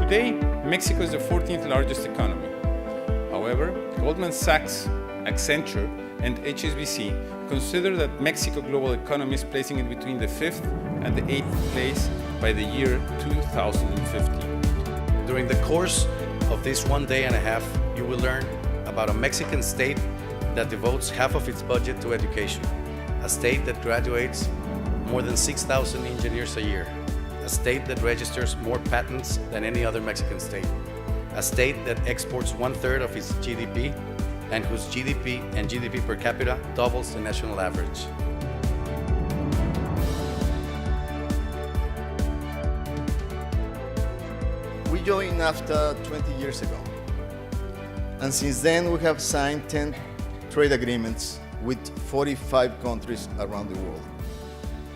Today, Mexico is the 14th largest economy. However, Goldman Sachs, Accenture, and HSBC consider that Mexico global economy is placing it between the 5th and the 8th place by the year 2050. During the course of this 1 day and a half, you will learn about a Mexican state that devotes half of its budget to education, a state that graduates more than 6,000 engineers a year, a state that registers more patents than any other Mexican state, a state that exports 1/3 of its GDP and whose GDP and GDP per capita doubles the national average. We joined NAFTA 20 years ago, and since then we have signed 10 trade agreements with 45 countries around the world.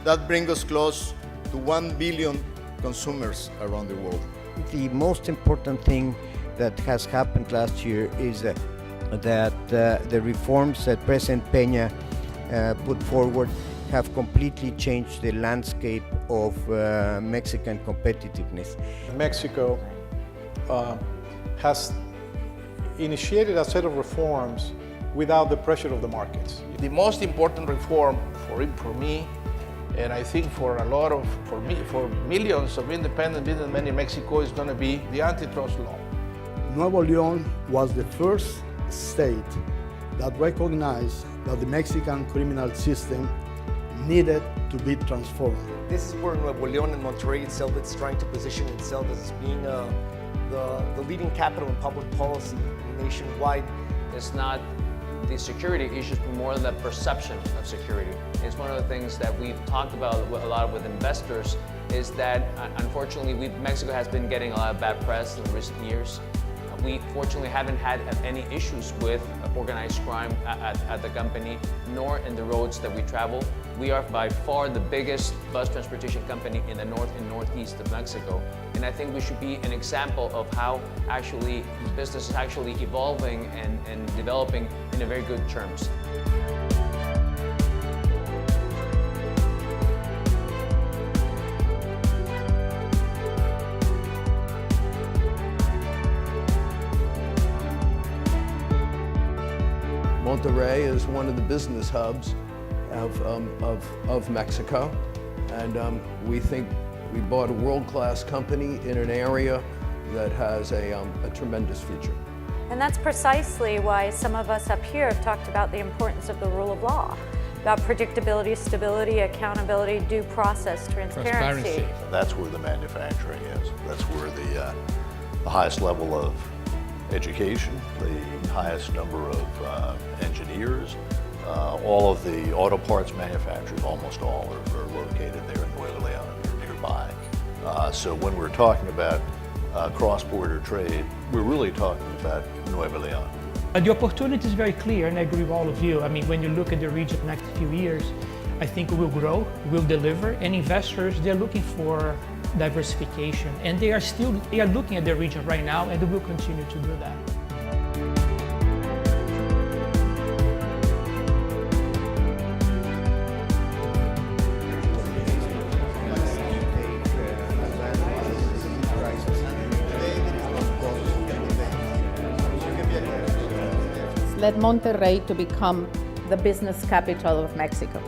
That brings us close to 1 billion consumers around the world. The most important thing that has happened last year is that the reforms that President Peña put forward have completely changed the landscape of Mexican competitiveness. Mexico has initiated a set of reforms without the pressure of the markets. The most important reform for me, and I think for millions of independent businessmen in Mexico, is going to be the antitrust law. Nuevo León was the first state that recognized that the Mexican criminal system needed to be transformed. This is where Nuevo León and Monterrey itself is trying to position itself as being the leading capital in public policy nationwide. It's not the security issues, but more the perception of security. It's one of the things that we've talked about a lot with investors, is that unfortunately Mexico has been getting a lot of bad press in recent years. We fortunately haven't had any issues with organized crime at the company, nor in the roads that we travel. We are by far the biggest bus transportation company in the north and northeast of Mexico. And I think we should be an example of how actually business is actually evolving and developing in a very good terms. Monterrey is one of the business hubs of Mexico, and we think we bought a world-class company in an area that has a tremendous future. And that's precisely why some of us up here have talked about the importance of the rule of law, about predictability, stability, accountability, due process, transparency. That's where the manufacturing is. That's where the highest level of education, the highest number of engineers, all of the auto parts manufacturers, almost all are located there in Nuevo León or nearby. So when we're talking about cross-border trade, we're really talking about Nuevo León. The opportunity is very clear, and I agree with all of you. I mean, when you look at the region the next few years, I think we will grow, we'll deliver, and investors, they're looking for diversification, and they are looking at the region right now, and they will continue to do that. Led Monterrey to become the business capital of Mexico.